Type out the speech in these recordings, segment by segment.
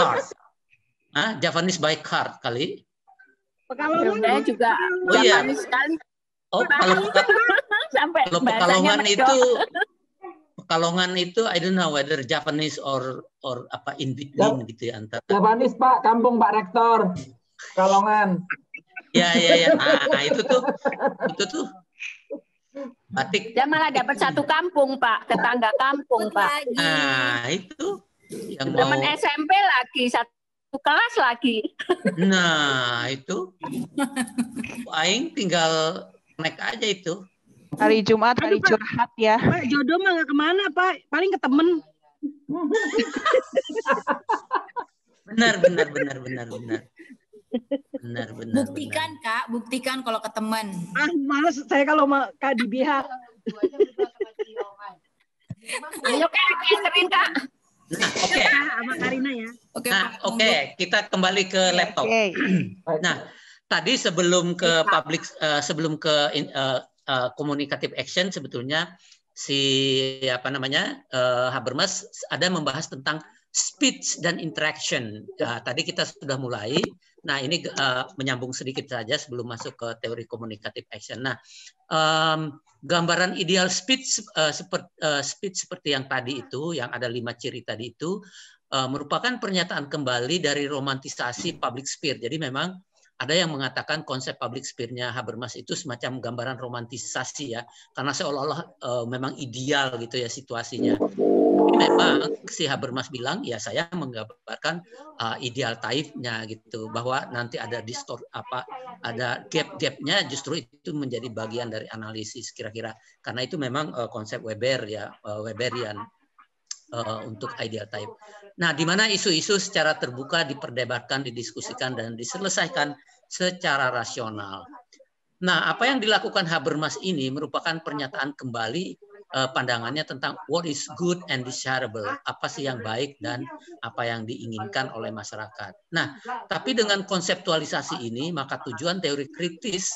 card. Javanese by card kali. Pekalongan Saya juga Javanese sekali. Oh, sampai kalau Pekalongan itu I don't know whether Japanese or apa in between gitu ya antara. Japanese Pak, kampung Pak Rektor. Pekalongan. Ya. Nah, itu tuh batik. Dia malah dapat satu kampung, Pak, tetangga kampung, Pak. Nah, itu yang teman mau SMP lagi, satu kelas lagi. Nah, itu aing tinggal naik aja itu. Hari Jumat, hari curhat ya. Pak, jodoh mah nggak kemana, Pak. Paling ke temen. Benar. Buktikan, Kak. Buktikan kalau ke teman. Males saya kalau mau Kak di pihak. Ayo Kak, sering Kak. Nah, oke. Sama Karina ya. Oke, kita kembali ke laptop. Nah, tadi sebelum ke public, sebelum ke communicative action, sebetulnya Habermas ada membahas tentang speech dan interaction. Tadi kita sudah mulai. Nah, ini menyambung sedikit saja sebelum masuk ke teori communicative action. Nah, gambaran ideal speech seperti yang tadi itu, yang ada 5 ciri tadi itu, merupakan pernyataan kembali dari romantisasi public sphere. Jadi memang ada yang mengatakan konsep public sphere-nya Habermas itu semacam gambaran romantisasi ya, karena seolah-olah memang ideal gitu ya situasinya. Memang si Habermas bilang ya saya menggambarkan ideal type-nya gitu, bahwa nanti ada ada gap-gapnya, justru itu menjadi bagian dari analisis kira-kira, karena itu memang konsep Weber ya, Weberian untuk ideal type. Nah, di mana isu-isu secara terbuka diperdebatkan, didiskusikan dan diselesaikan secara rasional. Nah, apa yang dilakukan Habermas ini merupakan pernyataan kembali pandangannya tentang what is good and desirable, apa sih yang baik dan apa yang diinginkan oleh masyarakat. Nah, tapi dengan konseptualisasi ini, maka tujuan teori kritis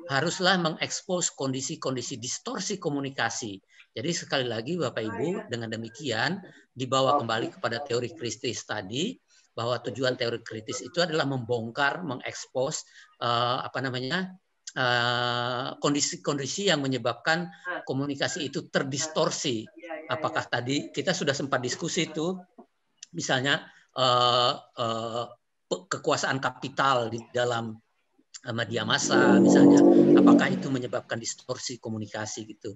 haruslah mengekspos kondisi-kondisi distorsi komunikasi. Jadi sekali lagi Bapak Ibu, dengan demikian dibawa kembali kepada teori kritis tadi, bahwa tujuan teori kritis itu adalah membongkar, mengekspos kondisi-kondisi yang menyebabkan komunikasi itu terdistorsi. Apakah tadi kita sudah sempat diskusi itu, misalnya kekuasaan kapital di dalam media massa, misalnya, apakah itu menyebabkan distorsi komunikasi gitu,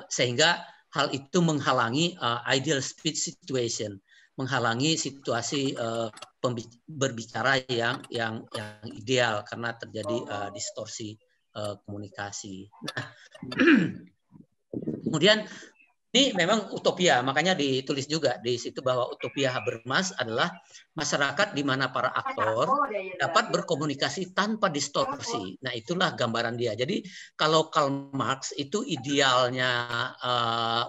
sehingga hal itu menghalangi ideal speech situation, menghalangi situasi berbicara yang ideal karena terjadi distorsi komunikasi. Nah, kemudian ini memang utopia, makanya ditulis juga di situ bahwa utopia Habermas adalah masyarakat di mana para aktor dapat berkomunikasi tanpa distorsi. Nah, itulah gambaran dia. Jadi kalau Karl Marx itu idealnya,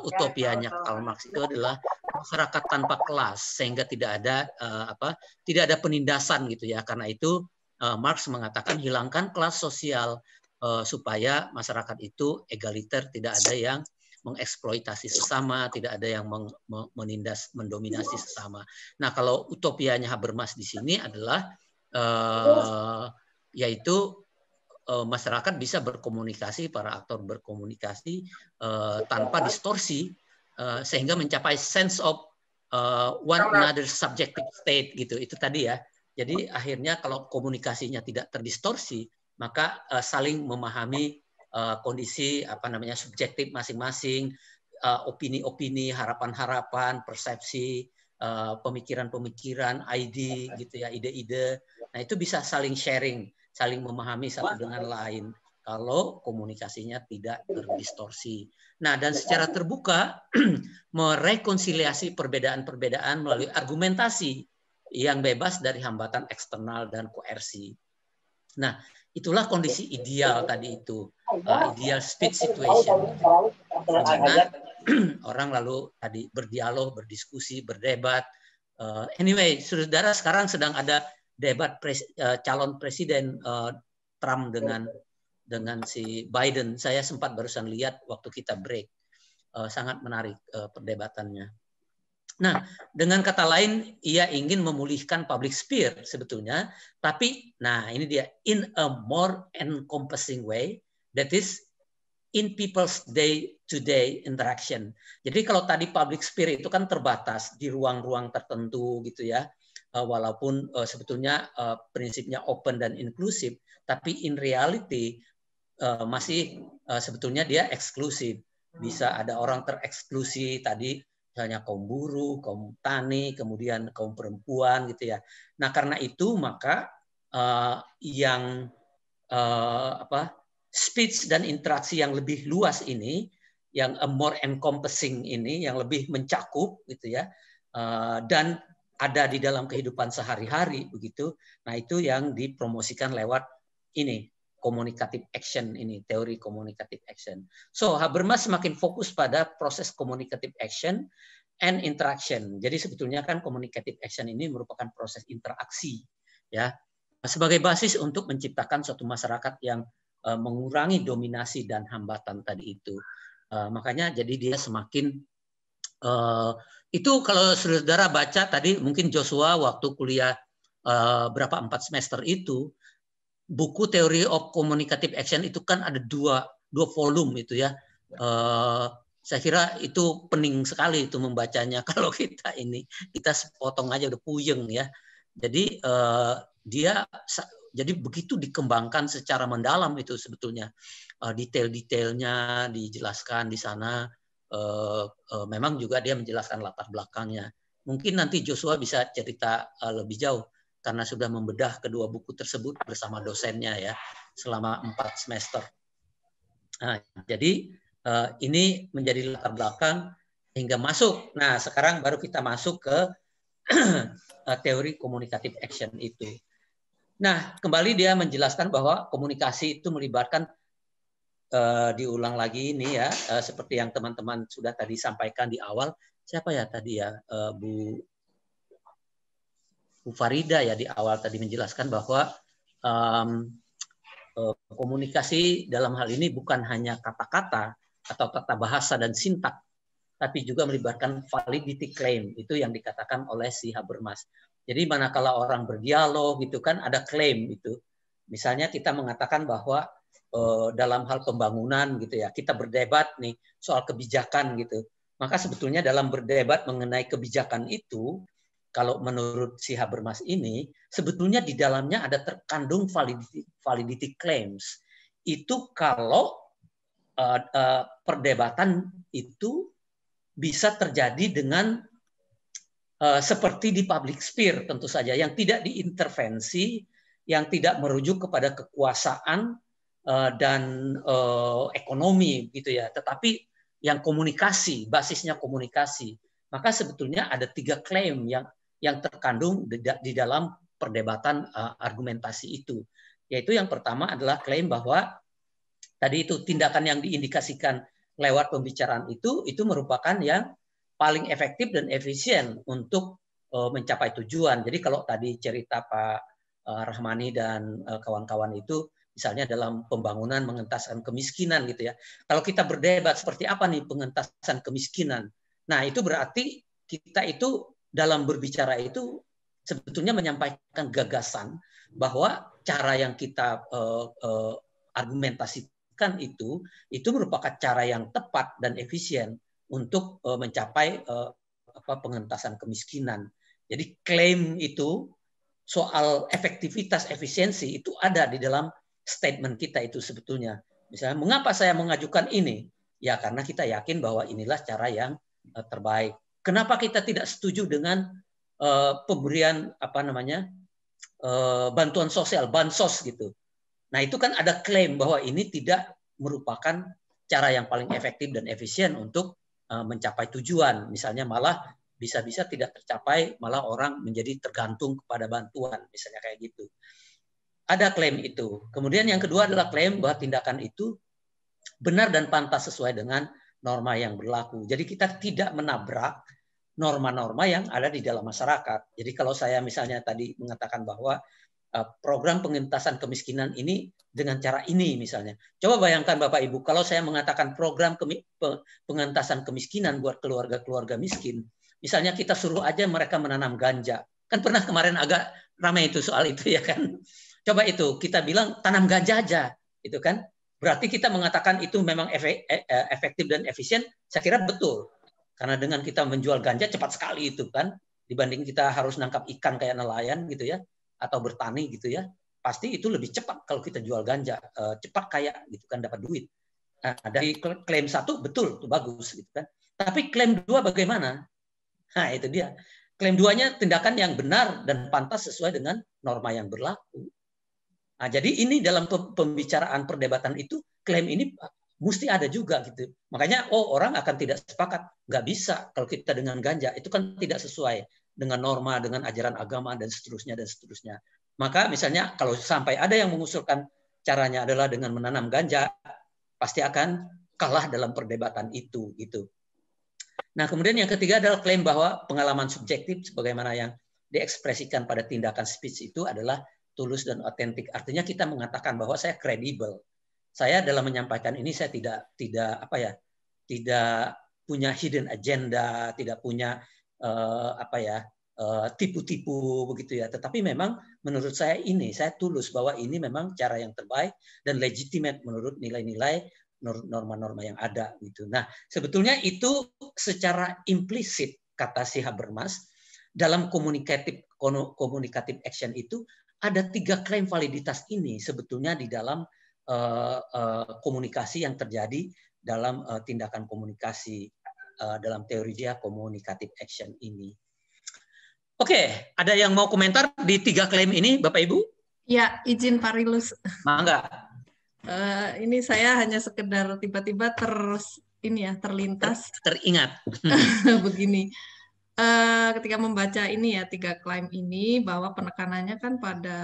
utopianya Karl Marx itu adalah masyarakat tanpa kelas, sehingga tidak ada penindasan gitu ya. Karena itu Marx mengatakan hilangkan kelas sosial supaya masyarakat itu egaliter, tidak ada yang mengeksploitasi sesama, tidak ada yang menindas, mendominasi sesama. Nah, kalau utopianya Habermas di sini adalah yaitu masyarakat bisa berkomunikasi, para aktor berkomunikasi tanpa distorsi, sehingga mencapai sense of one another subjective state gitu. Itu tadi ya. Jadi akhirnya kalau komunikasinya tidak terdistorsi, maka saling memahami kondisi subjektif masing-masing, opini-opini, harapan-harapan, persepsi, pemikiran-pemikiran, ide-ide. Nah, itu bisa saling sharing, saling memahami satu dengan lain kalau komunikasinya tidak terdistorsi. Nah, dan secara terbuka merekonsiliasi perbedaan-perbedaan melalui argumentasi yang bebas dari hambatan eksternal dan koersi. Nah, itulah kondisi ideal tadi itu, ideal speech situation. Di mana orang lalu tadi berdialog, berdiskusi, berdebat. Anyway, saudara, sekarang sedang ada debat calon presiden Trump dengan si Biden. Saya sempat barusan lihat waktu kita break. Sangat menarik perdebatannya. Nah, dengan kata lain, ia ingin memulihkan public sphere sebetulnya, tapi, nah ini dia, in a more encompassing way, that is in people's day-to-day interaction. Jadi kalau tadi public sphere itu kan terbatas di ruang-ruang tertentu gitu ya, walaupun sebetulnya prinsipnya open dan inklusif, tapi in reality masih sebetulnya dia eksklusif. Bisa ada orang tereksklusi tadi, misalnya kaum buruh, kaum tani, kemudian kaum perempuan gitu ya. Nah karena itu maka yang speech dan interaksi yang lebih luas ini, yang more encompassing ini, yang lebih mencakup gitu ya, dan ada di dalam kehidupan sehari-hari begitu. Nah itu yang dipromosikan lewat ini, communicative action ini, teori communicative action. So Habermas semakin fokus pada proses communicative action and interaction. Jadi sebetulnya kan communicative action ini merupakan proses interaksi ya, sebagai basis untuk menciptakan suatu masyarakat yang mengurangi dominasi dan hambatan tadi itu. Makanya jadi dia semakin itu kalau saudara baca tadi mungkin Joshua waktu kuliah berapa 4 semester itu, buku Theory of Communicative Action itu kan ada dua volume itu ya. Saya kira itu pening sekali itu membacanya kalau kita sepotong aja udah puyeng ya. Jadi dia jadi begitu dikembangkan secara mendalam itu sebetulnya, detail-detailnya dijelaskan di sana. Memang juga dia menjelaskan latar belakangnya. Mungkin nanti Joshua bisa cerita lebih jauh karena sudah membedah kedua buku tersebut bersama dosennya ya selama 4 semester. Nah, jadi ini menjadi latar belakang hingga masuk. Nah, sekarang baru kita masuk ke teori communicative action itu. Nah, kembali dia menjelaskan bahwa komunikasi itu melibatkan, diulang lagi ini ya, seperti yang teman-teman sudah tadi sampaikan di awal. Siapa ya tadi ya, Bu Farida ya di awal tadi menjelaskan bahwa komunikasi dalam hal ini bukan hanya kata-kata atau tata bahasa dan sintak, tapi juga melibatkan validity claim. Itu yang dikatakan oleh si Habermas. Jadi manakala orang berdialog gitu kan ada klaim itu. Misalnya kita mengatakan bahwa dalam hal pembangunan gitu ya, kita berdebat nih soal kebijakan gitu. Maka sebetulnya dalam berdebat mengenai kebijakan itu, kalau menurut si Habermas ini, sebetulnya di dalamnya ada terkandung validity claims. Itu kalau perdebatan itu bisa terjadi dengan seperti di public sphere tentu saja, yang tidak diintervensi, yang tidak merujuk kepada kekuasaan dan ekonomi gitu ya, tetapi yang komunikasi, basisnya komunikasi. Maka sebetulnya ada 3 klaim yang terkandung di dalam perdebatan argumentasi itu. Yaitu yang pertama adalah klaim bahwa tadi itu tindakan yang diindikasikan lewat pembicaraan itu merupakan yang paling efektif dan efisien untuk mencapai tujuan. Jadi kalau tadi cerita Pak Rahmani dan kawan-kawan itu, misalnya dalam pembangunan mengentaskan kemiskinan gitu ya. Kalau kita berdebat seperti apa nih pengentasan kemiskinan, nah itu berarti kita itu dalam berbicara itu sebetulnya menyampaikan gagasan bahwa cara yang kita argumentasikan itu merupakan cara yang tepat dan efisien untuk mencapai pengentasan kemiskinan. Jadi klaim itu soal efektivitas efisiensi itu ada di dalam statement kita itu sebetulnya. Misalnya mengapa saya mengajukan ini? Ya karena kita yakin bahwa inilah cara yang terbaik. Kenapa kita tidak setuju dengan pemberian bantuan sosial, bansos gitu. Nah itu kan ada klaim bahwa ini tidak merupakan cara yang paling efektif dan efisien untuk mencapai tujuan. Misalnya malah bisa-bisa tidak tercapai, malah orang menjadi tergantung kepada bantuan, misalnya kayak gitu. Ada klaim itu. Kemudian yang kedua adalah klaim bahwa tindakan itu benar dan pantas sesuai dengan norma yang berlaku. Jadi kita tidak menabrak norma-norma yang ada di dalam masyarakat. Jadi kalau saya misalnya tadi mengatakan bahwa program pengentasan kemiskinan ini dengan cara ini misalnya. Coba bayangkan Bapak Ibu, kalau saya mengatakan program pengentasan kemiskinan buat keluarga-keluarga miskin, Misalnya kita suruh aja mereka menanam ganja. Kan pernah kemarin agak ramai itu soal itu ya kan. Coba itu kita bilang tanam ganja aja, itu kan. Berarti kita mengatakan itu memang efektif dan efisien. Saya kira betul. Karena dengan kita menjual ganja cepat sekali itu kan, dibanding kita harus nangkap ikan kayak nelayan gitu ya, atau bertani gitu ya. Pasti itu lebih cepat kalau kita jual ganja, cepat kaya gitu kan, dapat duit. Nah, dari klaim 1 betul, itu bagus gitu kan. Tapi klaim 2 bagaimana? Nah, itu dia. Klaim 2-nya tindakan yang benar dan pantas sesuai dengan norma yang berlaku. Nah, jadi ini dalam pembicaraan perdebatan itu, klaim ini mesti ada juga gitu. Makanya orang akan tidak sepakat, nggak bisa kalau kita dengan ganja, itu kan tidak sesuai dengan norma, dengan ajaran agama dan seterusnya dan seterusnya. Maka misalnya kalau sampai ada yang mengusulkan caranya adalah dengan menanam ganja, pasti akan kalah dalam perdebatan itu gitu. Nah, kemudian yang ketiga adalah klaim bahwa pengalaman subjektif sebagaimana yang diekspresikan pada tindakan speech itu adalah tulus dan otentik. Artinya kita mengatakan bahwa saya kredibel. Saya dalam menyampaikan ini saya tidak punya hidden agenda, tidak punya tipu-tipu begitu ya. Tetapi memang menurut saya saya tulus bahwa ini memang cara yang terbaik dan legitimate menurut nilai-nilai, menurut norma-norma yang ada gitu. Nah, sebetulnya itu secara implisit kata si Habermas dalam komunikatif action itu ada 3 klaim validitas ini sebetulnya di dalam komunikasi yang terjadi dalam tindakan komunikasi dalam teori dia komunikatif action ini. Oke, ada yang mau komentar di 3 klaim ini, Bapak Ibu? Ya, izin Pak Rilus. Mangga. Ini saya hanya sekedar tiba-tiba terlintas. Teringat. Begini. Ketika membaca ini ya 3 klaim ini bahwa penekanannya kan pada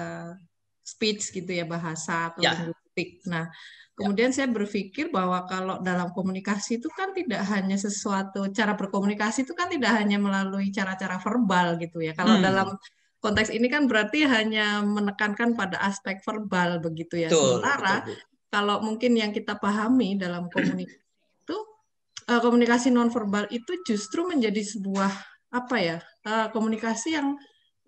speech gitu ya, bahasa atau linguistik. Nah, kemudian saya berpikir bahwa kalau dalam komunikasi itu kan tidak hanya sesuatu, cara berkomunikasi itu kan tidak hanya melalui cara-cara verbal gitu ya. Kalau dalam konteks ini kan berarti hanya menekankan pada aspek verbal begitu ya. Sementara kalau mungkin yang kita pahami dalam komunikasi itu, komunikasi nonverbal itu justru menjadi sebuah komunikasi yang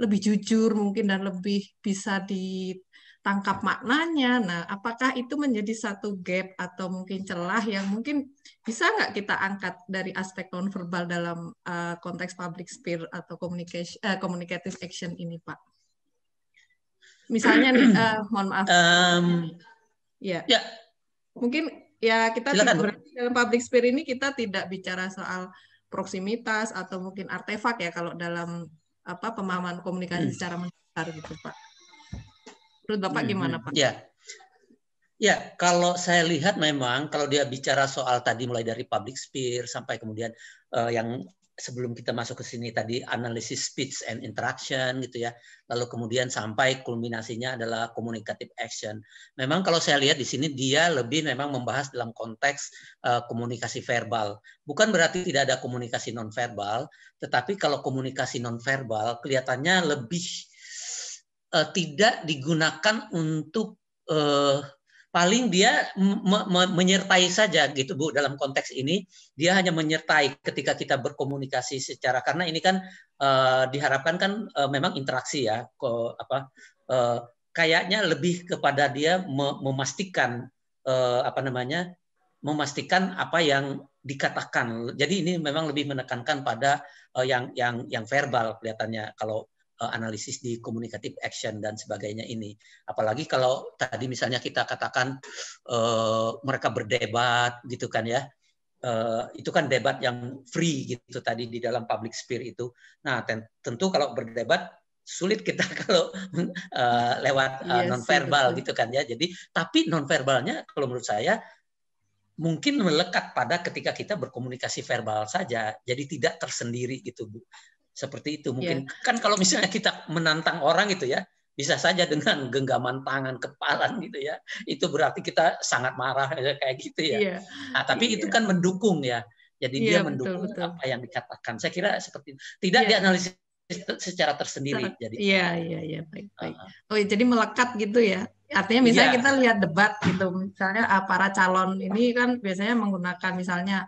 lebih jujur mungkin dan lebih bisa ditangkap maknanya. Nah, apakah itu menjadi satu gap atau mungkin celah yang mungkin bisa nggak kita angkat dari aspek nonverbal dalam konteks public speech atau communicative action ini, Pak? Misalnya nih, mohon maaf. Ya. Mungkin ya kita dalam public speech ini kita tidak bicara soal proksimitas atau mungkin artefak ya kalau dalam pemahaman komunikasi secara mendasar gitu, Pak. Menurut Bapak gimana, Pak? Ya, kalau saya lihat memang kalau dia bicara soal tadi mulai dari public speech sampai kemudian yang sebelum kita masuk ke sini tadi analisis speech and interaction gitu ya. Lalu kemudian sampai kulminasinya adalah communicative action. Memang kalau saya lihat di sini dia lebih memang membahas dalam konteks komunikasi verbal. Bukan berarti tidak ada komunikasi nonverbal, tetapi kalau komunikasi nonverbal kelihatannya lebih tidak digunakan untuk paling dia menyertai saja gitu Bu dalam konteks ini. Dia hanya menyertai ketika kita berkomunikasi secara, karena ini kan diharapkan kan memang interaksi ya, kayaknya lebih kepada dia memastikan memastikan apa yang dikatakan. Jadi ini memang lebih menekankan pada yang verbal kelihatannya kalau analisis di communicative action dan sebagainya ini. Apalagi kalau tadi misalnya kita katakan mereka berdebat gitu kan ya. Itu kan debat yang free gitu tadi di dalam public speech itu. Nah, tentu kalau berdebat sulit kita kalau lewat nonverbal gitu kan ya. Jadi tapi nonverbalnya kalau menurut saya mungkin melekat pada ketika kita berkomunikasi verbal saja. Jadi tidak tersendiri gitu Bu. Seperti itu mungkin kan kalau misalnya kita menantang orang gitu ya, bisa saja dengan genggaman tangan, kepalan gitu ya, itu berarti kita sangat marah kayak gitu ya. Nah, tapi itu kan mendukung ya, jadi dia mendukung apa yang dikatakan. Saya kira seperti itu. Tidak dianalisis secara tersendiri. Jadi baik. Oh, jadi melekat gitu ya. Artinya misalnya kita lihat debat gitu, misalnya para calon ini kan biasanya menggunakan misalnya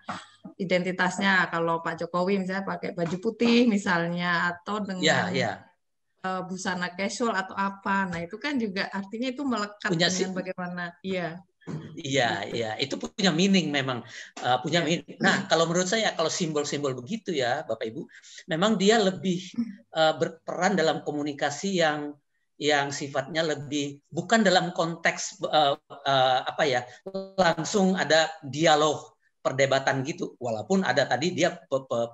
identitasnya. Kalau Pak Jokowi misalnya pakai baju putih misalnya, atau dengan busana casual atau apa. Nah itu kan juga artinya itu melekat dengan bagaimana. Iya. Iya, itu punya meaning memang, punya meaning. Nah, kalau menurut saya kalau simbol-simbol begitu ya, Bapak Ibu, memang dia lebih berperan dalam komunikasi yang sifatnya lebih bukan dalam konteks langsung ada dialog perdebatan gitu, walaupun ada tadi dia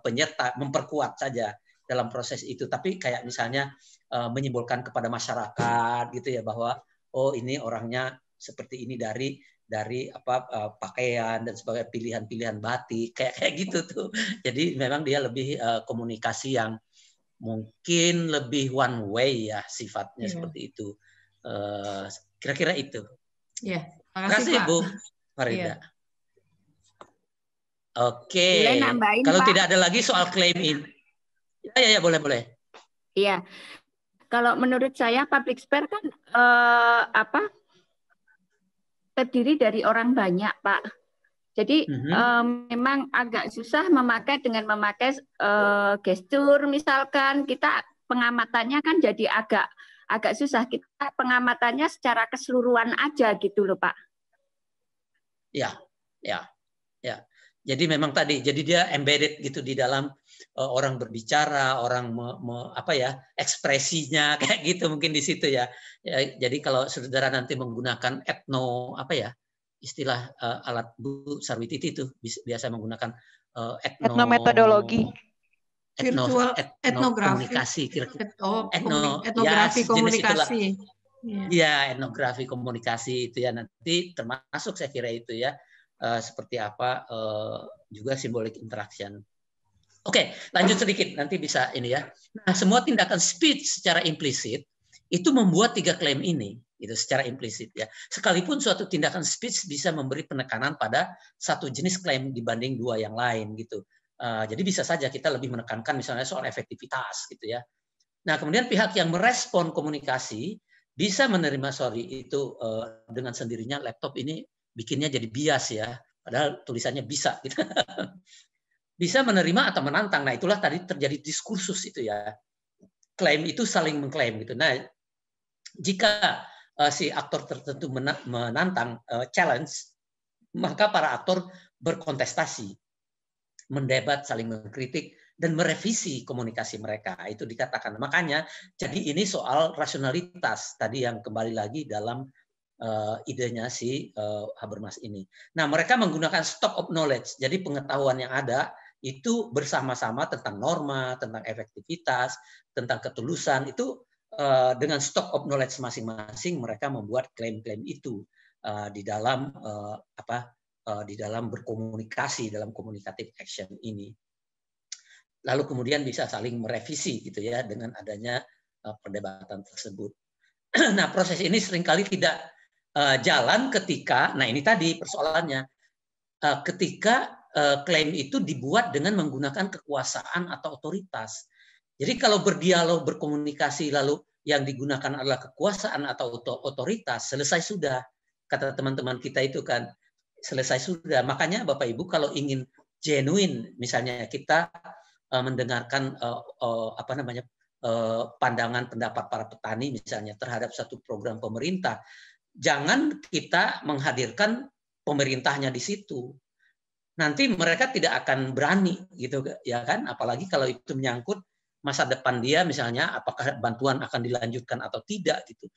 penyerta memperkuat saja dalam proses itu, tapi kayak misalnya menyimbolkan kepada masyarakat gitu ya, bahwa oh ini orangnya seperti ini dari pakaian dan sebagainya, pilihan-pilihan batik kayak gitu tuh. Jadi memang dia lebih komunikasi yang mungkin lebih one way ya sifatnya seperti itu. Kira-kira itu. Iya. Terima kasih Bu Farida. Oke. Kalau Pak, tidak ada lagi soal klaim ini. Ya boleh. Iya. Kalau menurut saya public spare kan terdiri dari orang banyak, Pak. Jadi memang agak susah dengan memakai gestur, misalkan kita pengamatannya kan jadi agak susah. Kita pengamatannya secara keseluruhan aja gitu loh, Pak. Ya. Jadi memang tadi, jadi dia embedded gitu di dalam orang berbicara, orang ekspresinya kayak gitu mungkin di situ ya. Jadi kalau saudara nanti menggunakan istilah alat Bu Sarwiti itu biasa menggunakan etnometodologi, etnografi, etnografi komunikasi. Iya, etnografi komunikasi itu ya, nanti termasuk saya kira itu ya. Seperti apa juga symbolic interaction. Oke, lanjut sedikit nanti bisa ini ya. Nah, semua tindakan speech secara implisit itu membuat 3 klaim ini itu secara implisit ya. Sekalipun suatu tindakan speech bisa memberi penekanan pada satu jenis klaim dibanding 2 yang lain gitu. Jadi bisa saja kita lebih menekankan misalnya soal efektivitas gitu ya. Nah, kemudian pihak yang merespon komunikasi bisa menerima itu dengan sendirinya laptop ini bikinnya jadi bias ya, padahal tulisannya bisa gitu. Bisa menerima atau menantang. Nah, itulah tadi terjadi diskursus itu ya. Klaim itu saling mengklaim gitu. Nah, jika si aktor tertentu menantang challenge, maka para aktor berkontestasi, mendebat, saling mengkritik dan merevisi komunikasi mereka. Itu dikatakan. Makanya jadi ini soal rasionalitas tadi yang kembali lagi dalam idenya si Habermas ini. Nah, mereka menggunakan stock of knowledge. Jadi pengetahuan yang ada itu bersama-sama tentang norma, tentang efektivitas, tentang ketulusan itu dengan stock of knowledge masing-masing mereka membuat klaim-klaim itu di dalam berkomunikasi dalam communicative action ini. Lalu kemudian bisa saling merevisi gitu ya dengan adanya perdebatan tersebut. Nah, proses ini seringkali tidak jalan ketika, nah ini tadi persoalannya, ketika klaim itu dibuat dengan menggunakan kekuasaan atau otoritas. Jadi kalau berdialog, berkomunikasi, lalu yang digunakan adalah kekuasaan atau otoritas, selesai sudah. Kata teman-teman kita itu kan, selesai sudah. Makanya Bapak Ibu kalau ingin genuine, misalnya kita mendengarkan pandangan pendapat para petani misalnya terhadap satu program pemerintah, jangan kita menghadirkan pemerintahnya di situ. Nanti mereka tidak akan berani gitu ya kan, apalagi kalau itu menyangkut masa depan dia misalnya, apakah bantuan akan dilanjutkan atau tidak gitu.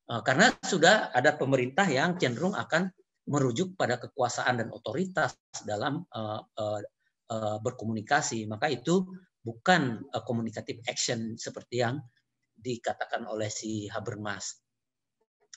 Karena sudah ada pemerintah yang cenderung akan merujuk pada kekuasaan dan otoritas dalam berkomunikasi, maka itu bukan communicative action seperti yang dikatakan oleh si Habermas.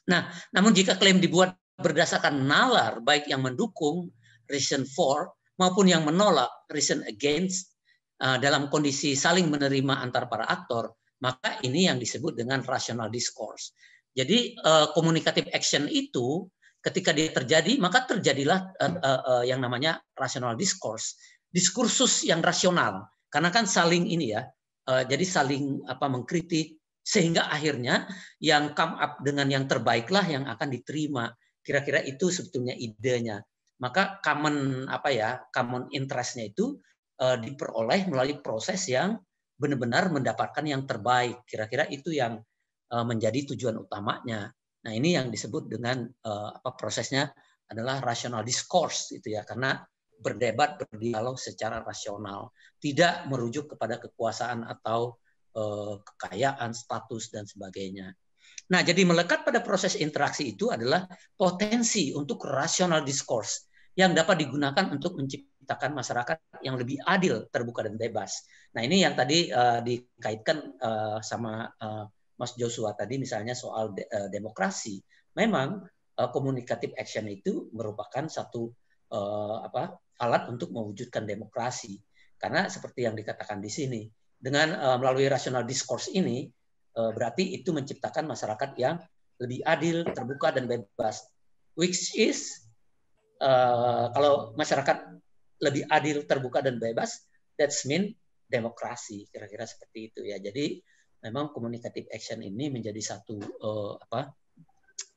Nah, namun jika klaim dibuat berdasarkan nalar, baik yang mendukung reason for maupun yang menolak reason against, dalam kondisi saling menerima antar para aktor, maka ini yang disebut dengan rational discourse. Jadi communicative action itu ketika dia terjadi, maka terjadilah yang namanya rational discourse, diskursus yang rasional, karena kan saling ini ya, jadi saling mengkritik. Sehingga akhirnya yang come up dengan yang terbaiklah yang akan diterima. Kira-kira itu sebetulnya idenya. maka common interest-nya itu diperoleh melalui proses yang benar-benar mendapatkan yang terbaik. Kira-kira itu yang menjadi tujuan utamanya. Nah, ini yang disebut dengan prosesnya adalah rational discourse itu ya, karena berdebat, berdialog secara rasional, tidak merujuk kepada kekuasaan atau kekayaan, status dan sebagainya. Nah, jadi melekat pada proses interaksi itu adalah potensi untuk rational discourse yang dapat digunakan untuk menciptakan masyarakat yang lebih adil, terbuka dan bebas. Nah, ini yang tadi dikaitkan sama Mas Joshua tadi, misalnya soal demokrasi. Memang communicative action itu merupakan satu alat untuk mewujudkan demokrasi. Karena seperti yang dikatakan di sini, dengan melalui rational discourse ini, berarti itu menciptakan masyarakat yang lebih adil, terbuka dan bebas. Which is kalau masyarakat lebih adil, terbuka dan bebas, that's mean demokrasi. Kira-kira seperti itu ya. Jadi memang communicative action ini menjadi satu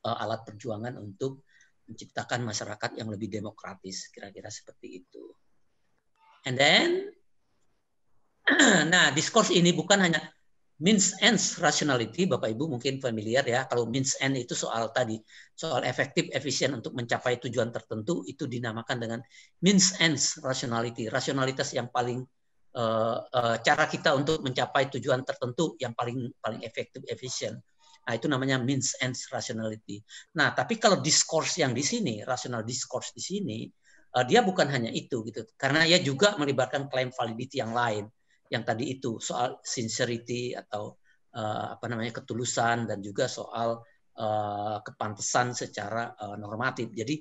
alat perjuangan untuk menciptakan masyarakat yang lebih demokratis, kira-kira seperti itu. And then, nah, discourse ini bukan hanya means ends rationality, Bapak Ibu mungkin familiar ya. Kalau means end itu soal tadi, soal efektif, efisien untuk mencapai tujuan tertentu, itu dinamakan dengan means ends rationality, rasionalitas yang paling cara kita untuk mencapai tujuan tertentu yang paling efektif, efisien. Nah, itu namanya means ends rationality. Nah, tapi kalau discourse yang di sini, rational discourse di sini, dia bukan hanya itu gitu, karena ia juga melibatkan claim validity yang lain, yang tadi itu soal sincerity atau ketulusan, dan juga soal kepantasan secara normatif. Jadi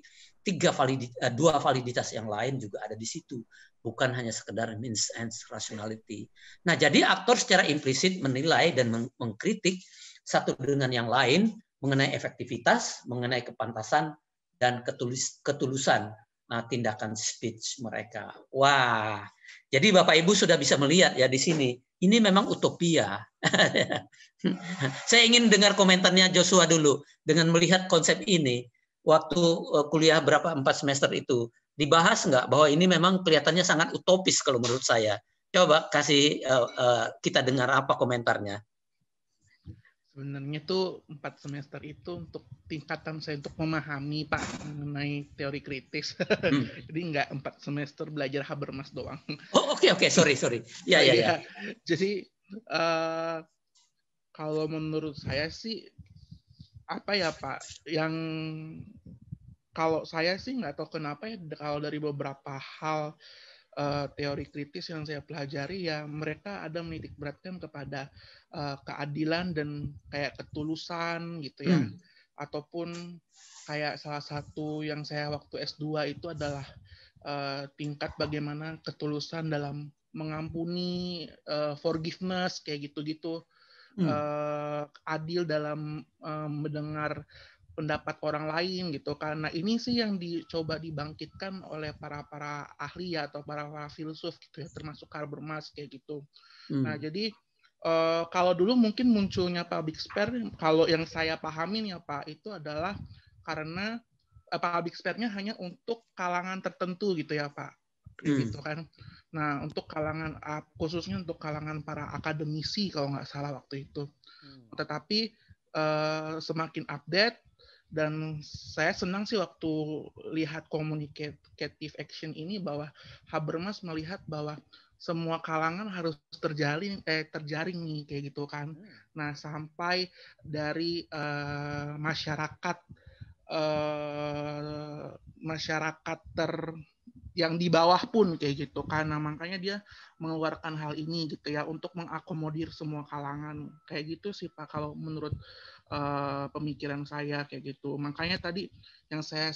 dua validitas yang lain juga ada di situ, bukan hanya sekedar means ends rationality. Nah, jadi aktor secara implisit menilai dan mengkritik satu dengan yang lain mengenai efektivitas, mengenai kepantasan dan ketulusan tindakan speech mereka. Wah, jadi Bapak Ibu sudah bisa melihat ya di sini. Ini memang utopia. Saya ingin dengar komentarnya Joshua dulu dengan melihat konsep ini. Waktu kuliah 4 semester itu dibahas nggak bahwa ini memang kelihatannya sangat utopis kalau menurut saya. Coba kasih kita dengar apa komentarnya. Sebenarnya tuh 4 semester itu untuk tingkatan saya untuk memahami Pak mengenai teori kritis. Jadi nggak 4 semester belajar Habermas doang. Oh, oke, sorry. Ya. Jadi kalau menurut saya sih apa ya Pak, yang kalau saya sih nggak tahu kenapa ya, kalau dari beberapa hal teori kritis yang saya pelajari ya, mereka ada menitik beratkan kepada keadilan dan kayak ketulusan gitu ya. Ataupun kayak salah satu yang saya waktu S2 itu adalah tingkat bagaimana ketulusan dalam mengampuni, forgiveness kayak gitu-gitu. Adil dalam mendengar pendapat orang lain gitu, karena ini sih yang dicoba dibangkitkan oleh para ahli ya, atau para filsuf gitu ya, termasuk Habermas kayak gitu. Nah, jadi kalau dulu mungkin munculnya public sphere, kalau yang saya pahamin ya Pak, itu adalah karena public sphere-nya hanya untuk kalangan tertentu gitu ya Pak, gitu kan. Nah, untuk kalangan khususnya untuk kalangan para akademisi kalau nggak salah waktu itu. Tetapi semakin update, dan saya senang sih waktu lihat communicative action ini bahwa Habermas melihat bahwa semua kalangan harus terjaring nih kayak gitu kan. Nah, sampai dari masyarakat yang di bawah pun kayak gitu kan. Nah, makanya dia mengeluarkan hal ini gitu ya, untuk mengakomodir semua kalangan kayak gitu sih Pak, kalau menurut pemikiran saya kayak gitu. Makanya tadi yang saya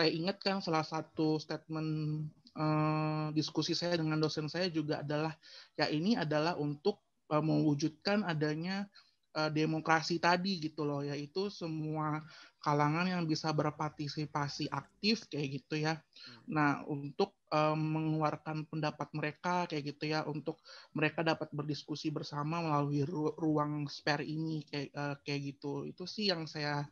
ingat kan, salah satu statement diskusi saya dengan dosen saya juga adalah ya, ini adalah untuk mewujudkan adanya demokrasi tadi gitu loh, yaitu semua kalangan yang bisa berpartisipasi aktif kayak gitu ya. Nah, untuk mengeluarkan pendapat mereka kayak gitu ya, untuk mereka dapat berdiskusi bersama melalui ruang spare ini kayak gitu. Itu sih yang saya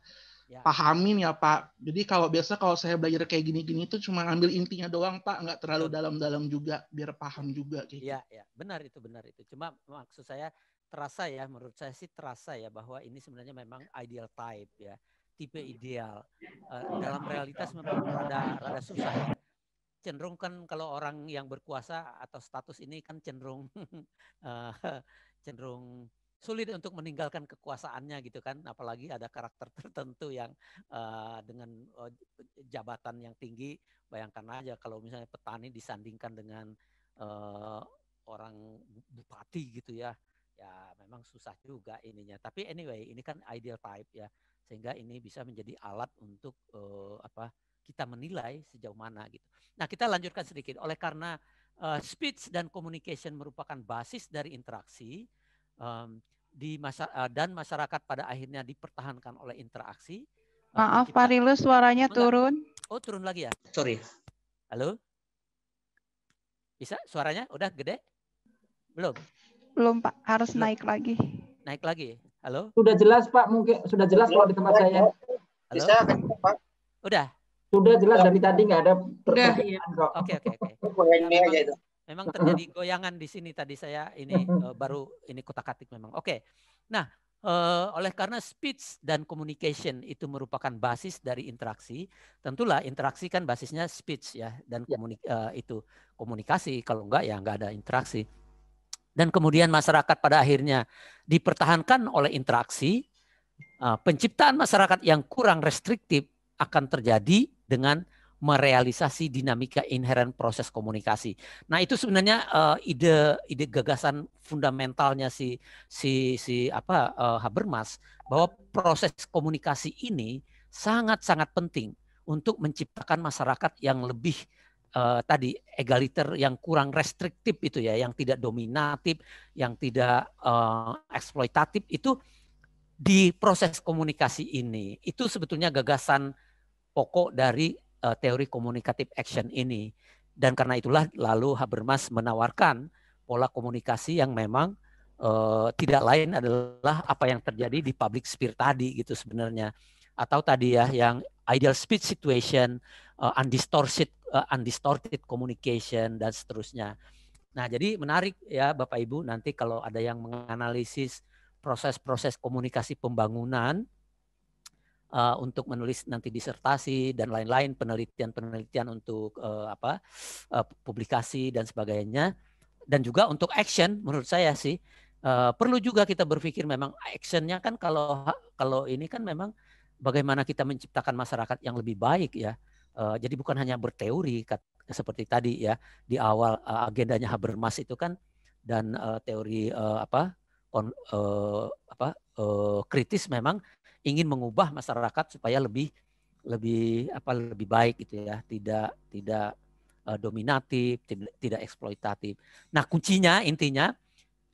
pahamin ya Pak. Jadi kalau saya belajar kayak gini-gini itu cuma ambil intinya doang Pak, nggak terlalu dalam-dalam juga, biar paham juga. Iya, ya, benar itu. Cuma maksud saya terasa ya, menurut saya sih terasa ya bahwa ini sebenarnya memang ideal type ya, tipe ideal. Dalam realitas memang rada susah ya. Cenderung kan kalau orang yang berkuasa atau status ini kan cenderung cenderung sulit untuk meninggalkan kekuasaannya gitu kan, apalagi ada karakter tertentu yang dengan jabatan yang tinggi. Bayangkan aja kalau misalnya petani disandingkan dengan orang bupati gitu ya, ya memang susah juga ininya. Tapi anyway, ini kan ideal type ya, sehingga ini bisa menjadi alat untuk kita menilai sejauh mana gitu. Nah, kita lanjutkan sedikit. Oleh karena speech dan communication merupakan basis dari interaksi, dan masyarakat pada akhirnya dipertahankan oleh interaksi. Maaf Pak Rilus, suaranya turun. Oh, turun lagi ya? Sorry. Halo? Bisa suaranya? Udah gede? Belum? Belum Pak, harus naik lagi. Naik lagi? Halo? Sudah jelas Pak, mungkin sudah jelas kalau di tempat saya. Halo? Bisa Pak? Udah jelas dari tadi nggak ada perbedaan kok. Oke. Memang terjadi goyangan di sini tadi saya ini baru ini kotak-katik memang. Oke. Nah, oleh karena speech dan communication itu merupakan basis dari interaksi, tentulah interaksi kan basisnya speech ya, dan itu komunikasi, kalau enggak ya enggak ada interaksi. Dan kemudian masyarakat pada akhirnya dipertahankan oleh interaksi, penciptaan masyarakat yang kurang restriktif akan terjadi dengan merealisasi dinamika inherent proses komunikasi. Nah, itu sebenarnya ide gagasan fundamentalnya Habermas, bahwa proses komunikasi ini sangat-sangat penting untuk menciptakan masyarakat yang lebih egaliter, yang kurang restriktif itu ya, yang tidak dominatif, yang tidak eksploitatif. Itu di proses komunikasi ini itu sebetulnya gagasan pokok dari teori komunikatif action ini. Dan karena itulah lalu Habermas menawarkan pola komunikasi yang memang tidak lain adalah apa yang terjadi di public sphere tadi gitu sebenarnya. Atau tadi ya yang ideal speech situation, undistorted communication dan seterusnya. Nah, jadi menarik ya Bapak Ibu, nanti kalau ada yang menganalisis proses-proses komunikasi pembangunan untuk menulis nanti disertasi dan lain-lain, penelitian untuk publikasi dan sebagainya, dan juga untuk action, menurut saya sih perlu juga kita berpikir memang actionnya kan kalau ini kan memang bagaimana kita menciptakan masyarakat yang lebih baik ya. Jadi bukan hanya berteori seperti tadi ya di awal agendanya Habermas itu kan, dan teori kritis memang ingin mengubah masyarakat supaya lebih baik gitu ya, tidak dominatif, tidak eksploitatif. Nah, kuncinya intinya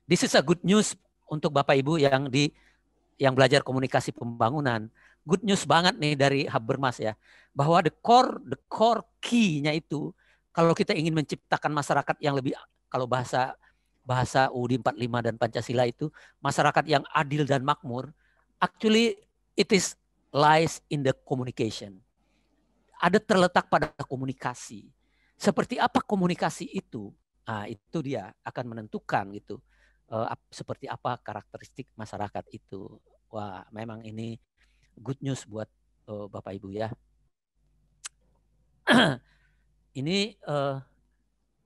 this is a good news untuk Bapak Ibu yang belajar komunikasi pembangunan. Good news banget nih dari Habermas ya, bahwa the core key-nya itu kalau kita ingin menciptakan masyarakat yang lebih, kalau bahasa UUD 45 dan Pancasila itu masyarakat yang adil dan makmur, actually it is lies in the communication. Ada terletak pada komunikasi. Seperti apa komunikasi itu? Nah, itu dia akan menentukan gitu. Seperti apa karakteristik masyarakat itu. Wah, memang ini good news buat Bapak Ibu ya. Ini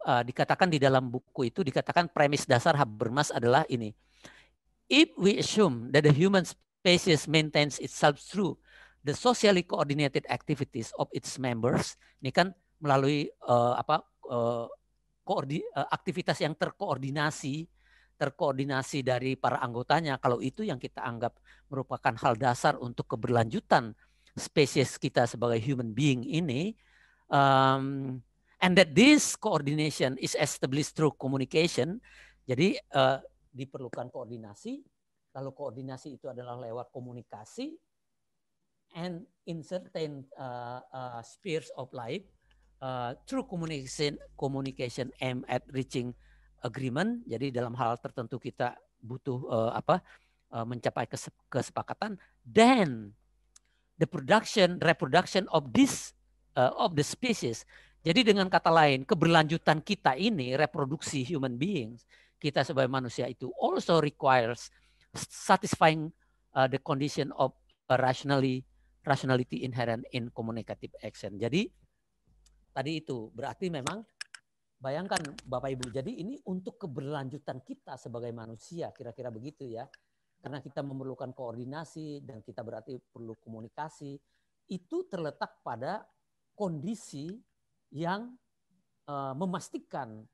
dikatakan di dalam buku itu, dikatakan premis dasar Habermas adalah ini. If we assume that the human species maintains itself through the socially coordinated activities of its members, ini kan melalui aktivitas yang terkoordinasi dari para anggotanya. Kalau itu yang kita anggap merupakan hal dasar untuk keberlanjutan spesies kita sebagai human being ini, and that this coordination is established through communication. Jadi diperlukan koordinasi. Lalu koordinasi itu adalah lewat komunikasi, and in certain spheres of life, through communication aim at reaching agreement. Jadi dalam hal tertentu kita butuh mencapai kesepakatan. Then the reproduction of the species. Jadi dengan kata lain, keberlanjutan kita ini, reproduksi human beings, kita sebagai manusia itu also requires satisfying the condition of rationality inherent in communicative action. Jadi tadi itu berarti memang bayangkan Bapak Ibu, jadi ini untuk keberlanjutan kita sebagai manusia, kira-kira begitu ya. Karena kita memerlukan koordinasi dan kita berarti perlu komunikasi, itu terletak pada kondisi yang memastikan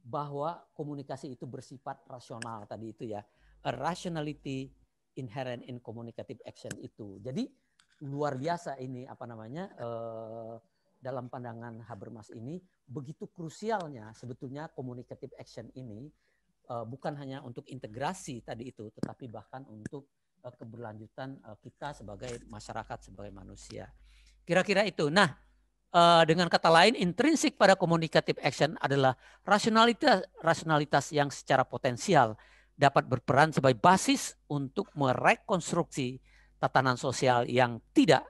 bahwa komunikasi itu bersifat rasional tadi itu ya. A rationality inherent in communicative action itu. Jadi luar biasa ini dalam pandangan Habermas ini begitu krusialnya sebetulnya communicative action ini bukan hanya untuk integrasi tadi itu, tetapi bahkan untuk keberlanjutan kita sebagai masyarakat, sebagai manusia. Kira-kira itu. Nah, dengan kata lain, intrinsik pada communicative action adalah rasionalitas yang secara potensial dapat berperan sebagai basis untuk merekonstruksi tatanan sosial yang tidak,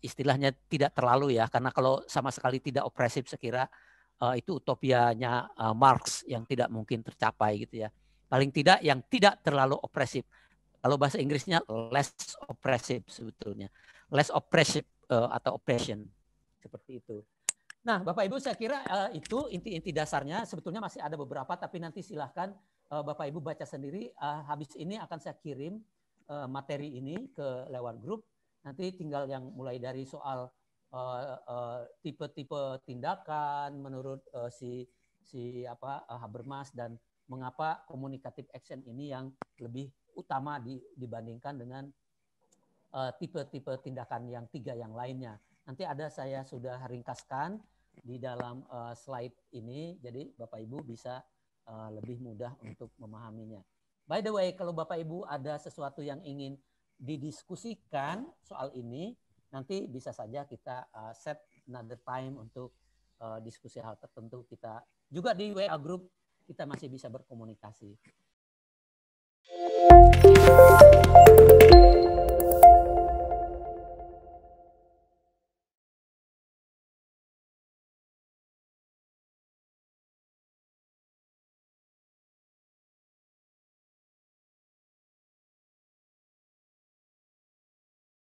istilahnya tidak terlalu ya, karena kalau sama sekali tidak opresif saya kira itu utopianya Marx yang tidak mungkin tercapai gitu ya. Paling tidak yang tidak terlalu opresif. Kalau bahasa Inggrisnya less oppressive sebetulnya. Less oppressive atau oppression. Seperti itu. Nah Bapak Ibu saya kira itu inti-inti dasarnya. Sebetulnya masih ada beberapa tapi nanti silahkan Bapak Ibu baca sendiri. Habis ini akan saya kirim materi ini ke lewat grup. Nanti tinggal yang mulai dari soal tipe-tipe tindakan menurut Habermas dan mengapa communicative action ini yang lebih utama dibandingkan dengan tipe-tipe tindakan yang 3 yang lainnya. Nanti saya sudah ringkaskan di dalam slide ini, jadi Bapak Ibu bisa lebih mudah untuk memahaminya. By the way, kalau Bapak Ibu ada sesuatu yang ingin didiskusikan soal ini, nanti bisa saja kita set another time untuk diskusi hal tertentu. Kita juga di WA group kita masih bisa berkomunikasi.